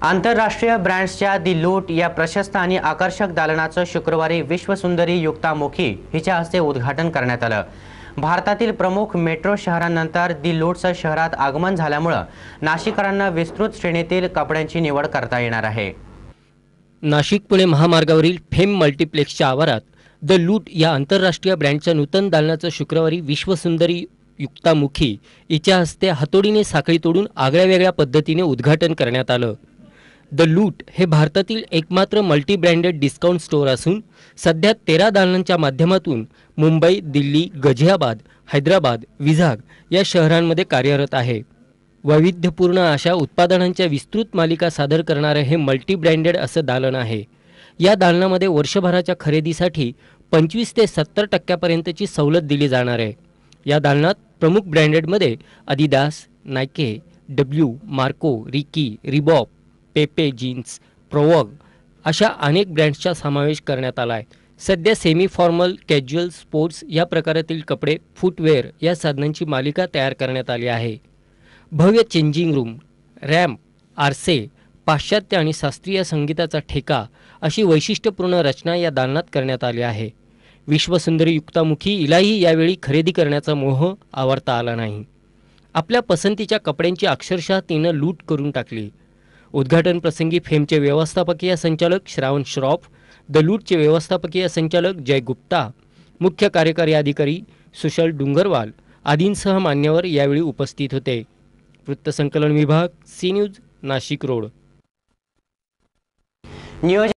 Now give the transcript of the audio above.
आंतरराष्ट्रीय ब्रँड्सच्या दी लूट या प्रशस्त आणि आकर्षक दालनाचं शुक्रवारी विश्वसुंदरी युक्ता मुखी हिच्या हस्ते उद्घाटन करण्यात आलं। भारतातील प्रमुख मेट्रो शहरांनंतर दी लूटचं शहरात आगमन झाल्यामुळे नाशिककरांना विस्तृत श्रेणीतील कपड्यांची निवड करता येणार आहे। नाशिक पुणे महामार्गावरील फेम मल्टीप्लेक्सच्या आवारात द लूट या आंतरराष्ट्रीय ब्रँडच्या नूतन दालनाचं शुक्रवारी विश्वसुंदरी युक्ता मुखी हिच्या हस्ते हातोडीने साखळी तोडून आगळ्यावेगळ्या पद्धतीने उद्घाटन करण्यात आलं। द लूट हे भारतातील एकमात्र मल्टी ब्रँडेड डिस्काउंट स्टोअर असून सध्या 13 दालनांच्या माध्यमातून मुंबई, दिल्ली, गाझियाबाद, हैदराबाद, विझाग या शहरांमध्ये कार्यरत आहे। वैविध्यपूर्ण अशा उत्पादनांच्या विस्तृत मालिका सादर करणारे हे मल्टी ब्रँडेड असं दालन आहे। या दालनामध्ये वर्षभराच्या खरेदीसाठी 25 ते 70% सवलत दिली जाणार आहे। या दालनात प्रमुख ब्रँडेडमध्ये adidas, Nike, W, Marco, Ricky, Reebok, Pepe jeans, Provogue अशा अनेक ब्रँड्सचा समावेश करण्यात आला आहे। सध्या सेमी फॉर्मल, कॅज्युअल, स्पोर्ट्स या प्रकारातील कपडे, फुटवेअर या साधनांची मालिका तयार करण्यात आली आहे। भव्य चेंजिंग रूम, रॅम्प, आरसे, पाश्चात्य आणि शास्त्रीय संगीताचा ठेका अशी वैशिष्ट्यपूर्ण रचना या दालनात करण्यात आली आहे। विश्वसुंदरी युक्तामुखी हिलाही यावेळी खरेदी करण्याचा मोह आवरता आला नाही। आपल्या पसंतीच्या कपड्यांची अक्षरशः तिनं लूट करून टाकली। उद्घाटन प्रसंगी फेमचे व्यवस्थापकीय संचालक श्रावण श्रॉफ, द लूटचे व्यवस्थापकीय संचालक जय गुप्ता, मुख्य कार्यकारी अधिकारी सुशल डुंगरवाल आदींसह मान्यवर यावेळी उपस्थित होते। वृत्तसंकलन विभाग, सी न्यूज, नाशिक रोड।